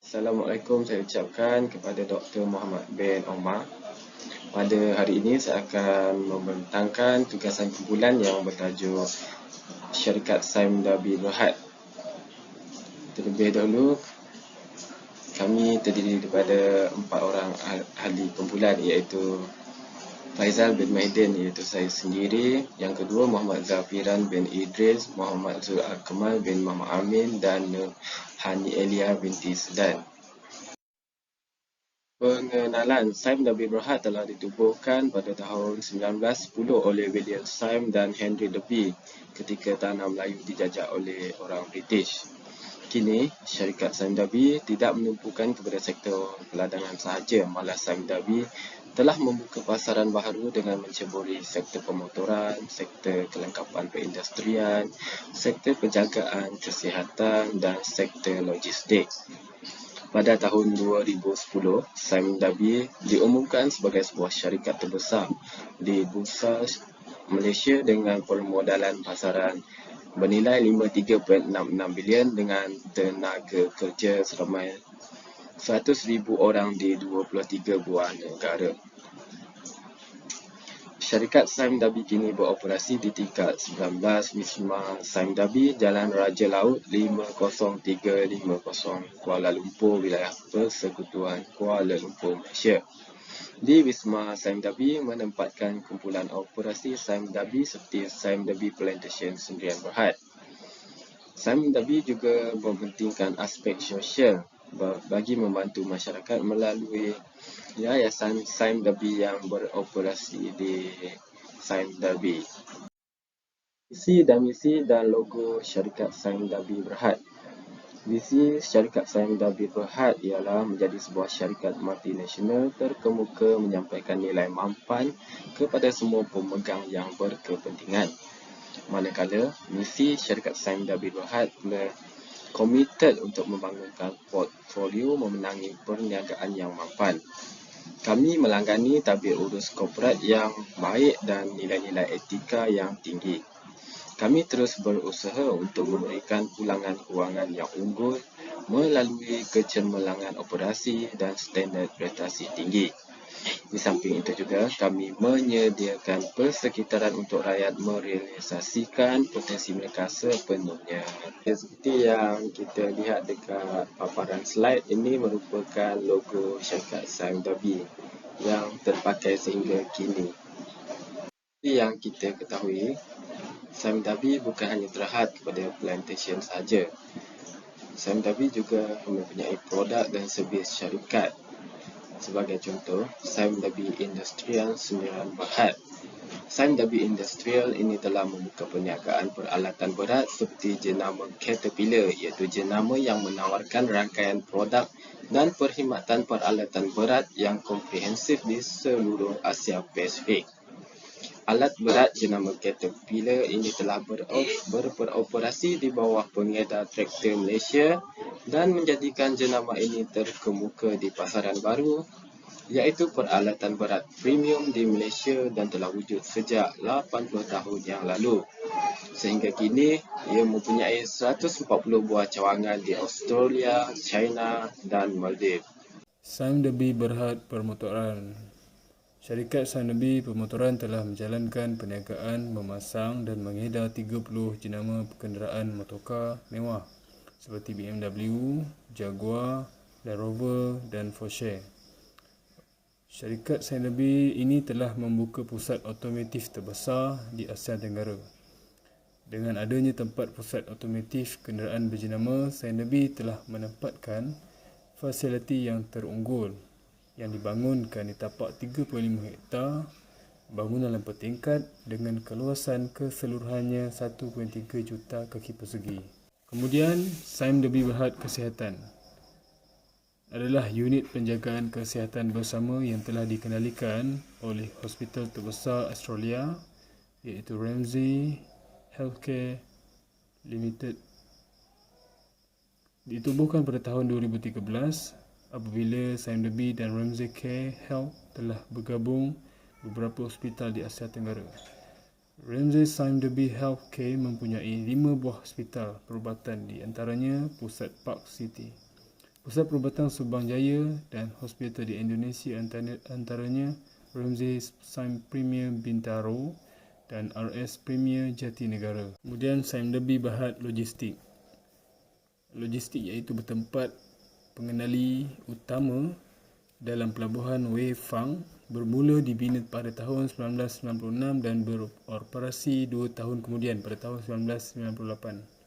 Assalamualaikum saya ucapkan kepada Dr. Muhammad bin Omar. Pada hari ini saya akan membentangkan tugasan kumpulan yang bertajuk Syarikat Saim Dhabi Berhad. Terlebih dahulu, kami terdiri daripada 4 orang ahli kumpulan, iaitu Faizal bin Maidin, iaitu saya sendiri. Yang kedua, Muhammad Zafiran bin Idris, Muhammad Zul Akmal bin Muhammad Amin dan Hani Elia binti Sedan. Pengenalan Saim Dhabi Berhad telah ditubuhkan pada tahun 1910 oleh William Saim dan Henry Dhabi ketika tanah Melayu dijajah oleh orang British. Kini, syarikat Saim Dhabi tidak menumpukan kepada sektor peladangan sahaja, malah Saim Dhabi telah membuka pasaran baharu dengan menceburi sektor pemotoran, sektor kelengkapan perindustrian, sektor penjagaan kesihatan dan sektor logistik. Pada tahun 2010, Saim Dhabi diumumkan sebagai sebuah syarikat terbesar di Bursa Malaysia dengan permodalan pasaran bernilai 53.66 bilion dengan tenaga kerja seramai 100,000 orang di 23 buah negara. Syarikat Saim Dhabi kini beroperasi di tingkat 19 Wisma Saim Dhabi, Jalan Raja Laut 50350 Kuala Lumpur, Wilayah Persekutuan Kuala Lumpur, Malaysia. Di Wisma Saim Dhabi menempatkan kumpulan operasi Saim Dhabi seperti Saim Dhabi Plantation Sendirian Berhad. Saim Dhabi juga mementingkan aspek sosial bagi membantu masyarakat melalui Yayasan Saim Dhabi yang beroperasi di Saim Dhabi. Visi dan misi dan logo syarikat Saim Dhabi Berhad. Visi syarikat Saim Dhabi Berhad ialah menjadi sebuah syarikat multinasional terkemuka menyampaikan nilai mampan kepada semua pemegang yang berkepentingan. Manakala misi syarikat Saim Dhabi Berhad komited untuk membangunkan portfolio memenangi perniagaan yang mampan. Kami melanggani tabir urus korporat yang baik dan nilai-nilai etika yang tinggi. Kami terus berusaha untuk memberikan pulangan kewangan yang unggul melalui kecemerlangan operasi dan standard prestasi tinggi. Di samping itu juga, kami menyediakan persekitaran untuk rakyat merealisasikan potensi mereka sepenuhnya. Seperti yang kita lihat dekat paparan slide, ini merupakan logo syarikat Saim Dhabi yang terpakai sehingga kini. Seperti yang kita ketahui, Saim Dhabi bukan hanya terhad kepada plantation sahaja. Saim Dhabi juga mempunyai produk dan servis syarikat. Sebagai contoh, Saim Dhabi Industrial Sendirian Berhad. Saim Dhabi Industrial ini telah membuka perniagaan peralatan berat seperti jenama Caterpillar, iaitu jenama yang menawarkan rangkaian produk dan perkhidmatan peralatan berat yang komprehensif di seluruh Asia Pasifik. Alat berat jenama Caterpillar ini telah beroperasi di bawah pengedar traktor Malaysia dan menjadikan jenama ini terkemuka di pasaran baru, iaitu peralatan berat premium di Malaysia dan telah wujud sejak 80 tahun yang lalu. Sehingga kini, ia mempunyai 140 buah cawangan di Australia, China dan Maldives. Saim Dhabi Berhad Permotoran. Syarikat Saim Dhabi Permotoran telah menjalankan perniagaan memasang dan mengedar 30 jenama kenderaan motorkar mewah seperti BMW, Jaguar, Land Rover dan Porsche. Syarikat Saim Dhabi ini telah membuka pusat otomotif terbesar di Asia Tenggara. Dengan adanya tempat pusat otomotif kenderaan berjenama, Saim Dhabi telah menempatkan fasiliti yang terunggul yang dibangunkan di tapak 3.5 hektar bangunan bertingkat dengan keluasan keseluruhannya 1.3 juta kaki persegi. Kemudian, Saim Dhabi Berhad Kesihatan adalah unit penjagaan kesihatan bersama yang telah dikendalikan oleh hospital terbesar Australia, iaitu Ramsay Healthcare Limited. Ditubuhkan pada tahun 2013 apabila Saim Dhabi dan Ramsay Care Health telah bergabung beberapa hospital di Asia Tenggara. Ramsay Saim Dhabi Health Care mempunyai 5 buah hospital perubatan, di antaranya Pusat Park City. Pusat perubatan Subang Jaya dan hospital di Indonesia antaranya Ramsay Sime Premier Bintaro dan RS Premier Jatinegara. Kemudian Sime Derby Berhad Logistik. Logistik iaitu bertempat pengendali utama dalam pelabuhan Wei Fang, bermula dibina pada tahun 1996 dan beroperasi 2 tahun kemudian pada tahun 1998.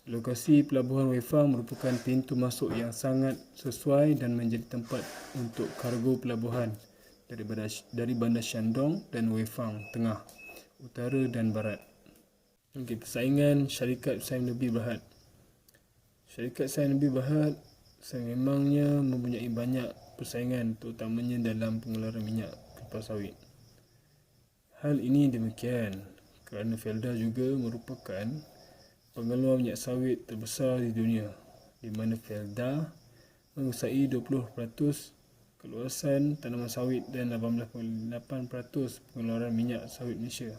Lokasi pelabuhan Wei Fang merupakan pintu masuk yang sangat sesuai dan menjadi tempat untuk kargo pelabuhan dari bandar Shandong dan Wei Fang Tengah, Utara dan Barat. Okey, persaingan syarikat Sime Derby Berhad. Syarikat Sime Derby Berhad sememangnya mempunyai banyak persaingan, terutamanya dalam pengeluaran minyak kelapa sawit. Hal ini demikian kerana Felda juga merupakan pengeluar minyak sawit terbesar di dunia, di mana Felda menguasai 20% keluasan tanaman sawit dan 18.8% pengeluaran minyak sawit Malaysia.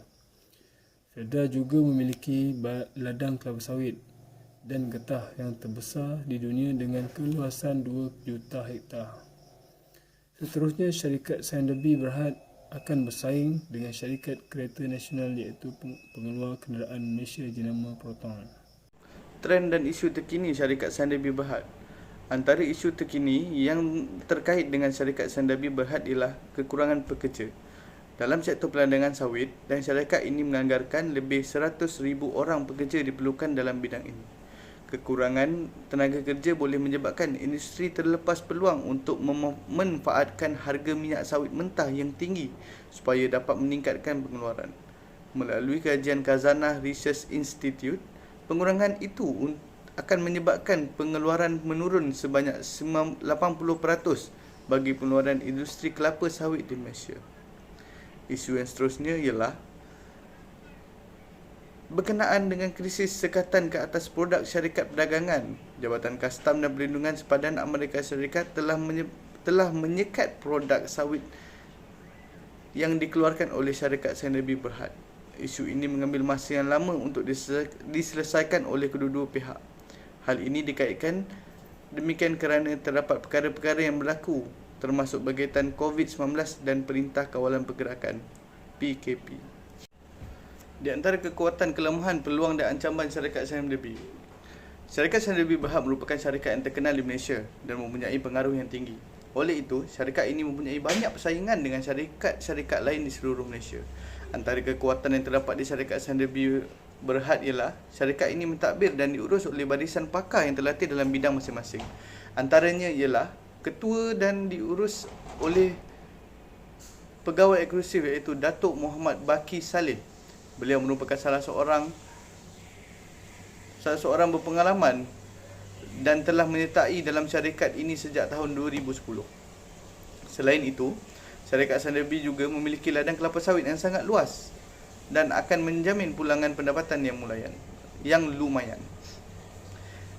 Felda juga memiliki ladang kelapa sawit dan getah yang terbesar di dunia dengan keluasan 2 juta hektar. Seterusnya, syarikat Sime Derby Berhad akan bersaing dengan syarikat kereta nasional iaitu pengeluar kenderaan Malaysia jenama Proton. Trend dan isu terkini syarikat Sime Derby Berhad. Antara isu terkini yang terkait dengan syarikat Sime Derby Berhad ialah kekurangan pekerja dalam sektor perdagangan sawit, dan syarikat ini menganggarkan lebih 100,000 orang pekerja diperlukan dalam bidang ini. Kekurangan tenaga kerja boleh menyebabkan industri terlepas peluang untuk memanfaatkan harga minyak sawit mentah yang tinggi supaya dapat meningkatkan pengeluaran. Melalui kajian Khazanah Research Institute, pengurangan itu akan menyebabkan pengeluaran menurun sebanyak 80% bagi pengeluaran industri kelapa sawit di Malaysia. Isu yang seterusnya ialah berkenaan dengan krisis sekatan ke atas produk syarikat perdagangan. Jabatan Kastam dan Perlindungan Sepadan Amerika Syarikat telah menyekat produk sawit yang dikeluarkan oleh syarikat Sime Derby Berhad. Isu ini mengambil masa yang lama untuk diselesaikan oleh kedua-dua pihak. Hal ini dikaitkan demikian kerana terdapat perkara-perkara yang berlaku, termasuk berkaitan COVID-19 dan Perintah Kawalan Pergerakan PKP. Di antara kekuatan, kelemahan, peluang dan ancaman syarikat Sime Derby. Syarikat Sime Derby Berhad merupakan syarikat yang terkenal di Malaysia dan mempunyai pengaruh yang tinggi. Oleh itu, syarikat ini mempunyai banyak persaingan dengan syarikat-syarikat lain di seluruh Malaysia. Antara kekuatan yang terdapat di syarikat Sime Derby Berhad ialah syarikat ini mentadbir dan diurus oleh barisan pakar yang terlatih dalam bidang masing-masing. Antaranya ialah ketua dan diurus oleh pegawai eksklusif iaitu Datuk Muhammad Baki Saleh. Beliau merupakan salah seorang berpengalaman dan telah menyertai dalam syarikat ini sejak tahun 2010. Selain itu, syarikat Sime Derby juga memiliki ladang kelapa sawit yang sangat luas dan akan menjamin pulangan pendapatan yang lumayan.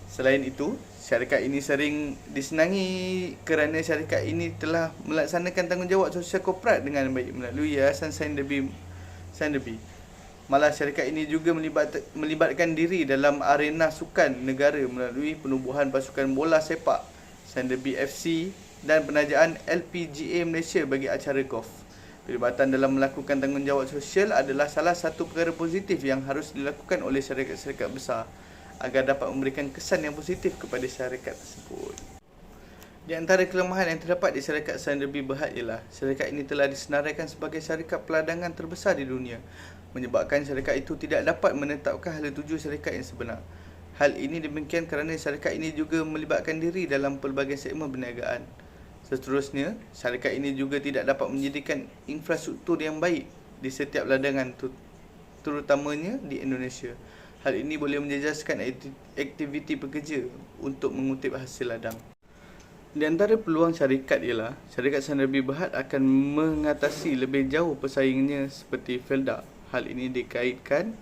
Selain itu, syarikat ini sering disenangi kerana syarikat ini telah melaksanakan tanggungjawab sosial korporat dengan baik melalui Yayasan Sime Derby. Malah syarikat ini juga melibatkan diri dalam arena sukan negara melalui penubuhan pasukan bola sepak Sime Derby FC dan penajaan LPGA Malaysia bagi acara golf. Pelibatan dalam melakukan tanggungjawab sosial adalah salah satu perkara positif yang harus dilakukan oleh syarikat-syarikat besar agar dapat memberikan kesan yang positif kepada syarikat tersebut. Di antara kelemahan yang terdapat di syarikat Sime Derby Berhad ialah syarikat ini telah disenaraikan sebagai syarikat perdagangan terbesar di dunia, menyebabkan syarikat itu tidak dapat menetapkan hala tuju syarikat yang sebenar. Hal ini demikian kerana syarikat ini juga melibatkan diri dalam pelbagai segmen perniagaan. Seterusnya, syarikat ini juga tidak dapat menyediakan infrastruktur yang baik di setiap ladangan, terutamanya di Indonesia. Hal ini boleh menjejaskan aktiviti pekerja untuk mengutip hasil ladang. Di antara peluang syarikat ialah syarikat Sime Derby Berhad akan mengatasi lebih jauh pesaingnya seperti Felda. Hal ini dikatakan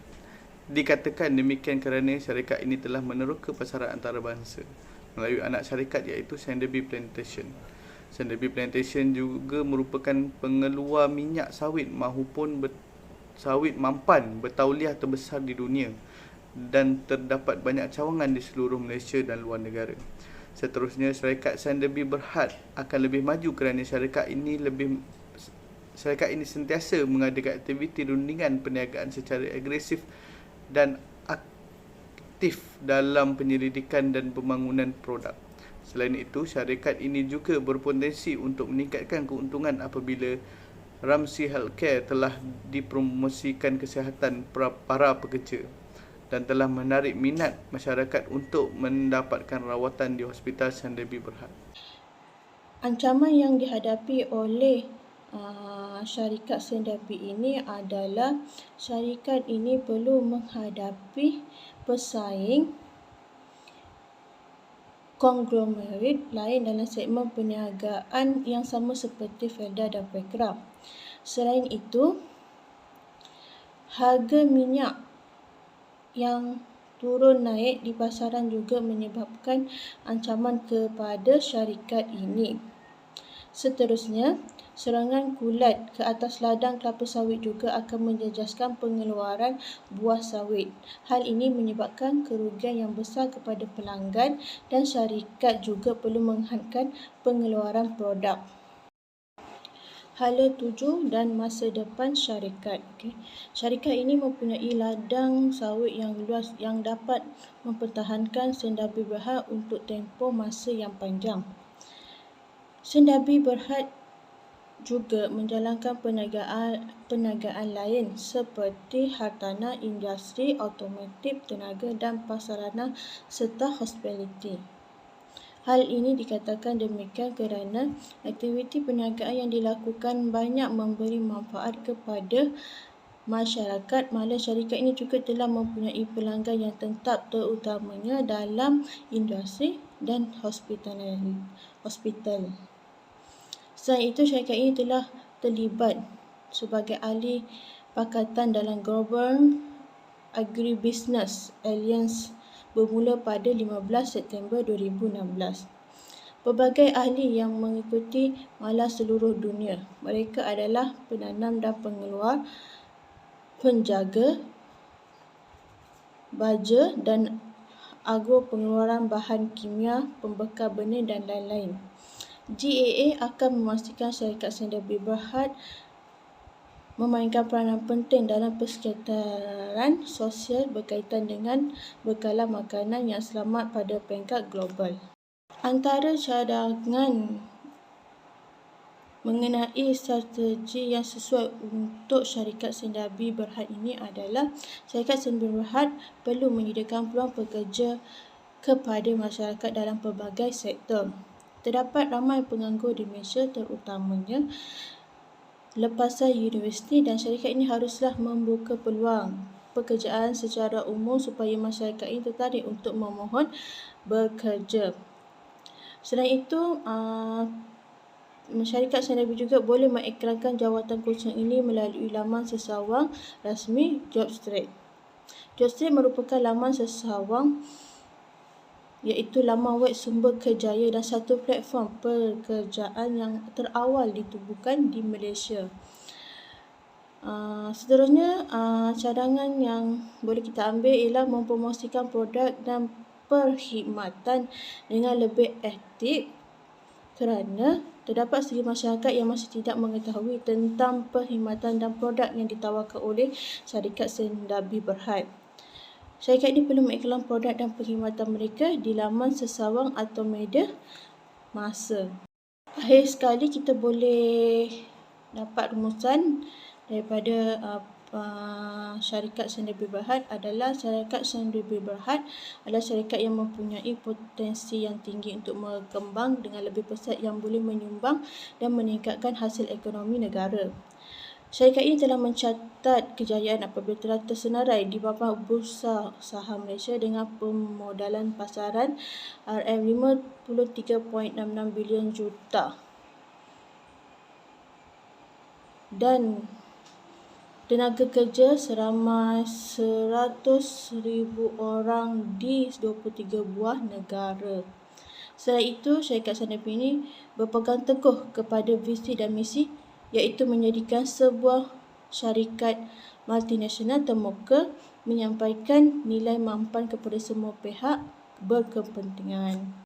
demikian kerana syarikat ini telah meneroka pasaran antarabangsa melalui anak syarikat iaitu Sime Derby Plantation. Sime Derby Plantation juga merupakan pengeluar minyak sawit maupun sawit mampan bertauliah terbesar di dunia dan terdapat banyak cawangan di seluruh Malaysia dan luar negara. Seterusnya, syarikat Sunderby Berhad akan lebih maju kerana syarikat ini sentiasa mengadakan aktiviti rundingan perniagaan secara agresif dan aktif dalam penyelidikan dan pembangunan produk. Selain itu, syarikat ini juga berpotensi untuk meningkatkan keuntungan apabila Ramsay Health Care telah dipromosikan kesihatan para pekerja dan telah menarik minat masyarakat untuk mendapatkan rawatan di Hospital Sunderby Berhad. Ancaman yang dihadapi oleh syarikat Sunderby ini adalah syarikat ini perlu menghadapi pesaing konglomerat lain dalam segmen perniagaan yang sama seperti Felda dan Petra. Selain itu, harga minyak yang turun naik di pasaran juga menyebabkan ancaman kepada syarikat ini. Seterusnya, serangan kulat ke atas ladang kelapa sawit juga akan menjejaskan pengeluaran buah sawit. Hal ini menyebabkan kerugian yang besar kepada pelanggan dan syarikat juga perlu menghentikan pengeluaran produk. Hala 7 dan masa depan syarikat. Syarikat ini mempunyai ladang sawit yang luas yang dapat mempertahankan Sunderby Berhad untuk tempoh masa yang panjang. Sunderby Berhad juga menjalankan perniagaan lain seperti hartanah, industri, automotif, tenaga dan prasarana serta hospitality. Hal ini dikatakan demikian kerana aktiviti perniagaan yang dilakukan banyak memberi manfaat kepada masyarakat, malah syarikat ini juga telah mempunyai pelanggan yang tetap terutamanya dalam industri dan hospital. Selain itu, syarikat ini telah terlibat sebagai ahli pakatan dalam Global Agribusiness Alliance bermula pada 15 September 2016. Pelbagai ahli yang mengikuti malah seluruh dunia. Mereka adalah penanam dan pengeluar, penjaga, baja dan agro pengeluaran bahan kimia, pembekal benih dan lain-lain. GAA akan memastikan syarikat Sunderby Berhad memainkan peranan penting dalam persekitaran sosial berkaitan dengan bekalan makanan yang selamat pada peringkat global. Antara cadangan mengenai strategi yang sesuai untuk syarikat Sunderby Berhad ini adalah syarikat Sunderby Berhad perlu menyediakan peluang pekerja kepada masyarakat dalam pelbagai sektor. Terdapat ramai penganggur di Malaysia, terutamanya lepasan universiti, dan syarikat ini haruslah membuka peluang pekerjaan secara umum supaya masyarakat ini tertarik untuk memohon bekerja. Selain itu, syarikat Sunderby juga boleh mengiklankan jawatan kosong ini melalui laman sesawang rasmi JobStreet. JobStreet merupakan laman sesawang iaitu laman web sumber kerjaya dan satu platform pekerjaan yang terawal ditubuhkan di Malaysia. Seterusnya, cadangan yang boleh kita ambil ialah mempromosikan produk dan perkhidmatan dengan lebih aktif kerana terdapat sedikit masyarakat yang masih tidak mengetahui tentang perkhidmatan dan produk yang ditawarkan oleh syarikat Sunderby Berhad. Syarikat ini perlu mengiklan produk dan perkhidmatan mereka di laman sesawang atau media masa. Akhir sekali, kita boleh dapat rumusan daripada syarikat Sunderby Berhad adalah syarikat Sunderby Berhad adalah syarikat yang mempunyai potensi yang tinggi untuk berkembang dengan lebih pesat yang boleh menyumbang dan meningkatkan hasil ekonomi negara. Syarikat ini telah mencatat kejayaan apabila telah tersenarai di papan Bursa Saham Malaysia dengan permodalan pasaran RM53.66 bilion juta dan tenaga kerja seramai 100,000 orang di 23 buah negara. Selain itu, syarikat Sunderby ini berpegang teguh kepada visi dan misi iaitu menjadikan sebuah syarikat multinasional termuka menyampaikan nilai mampan kepada semua pihak berkepentingan.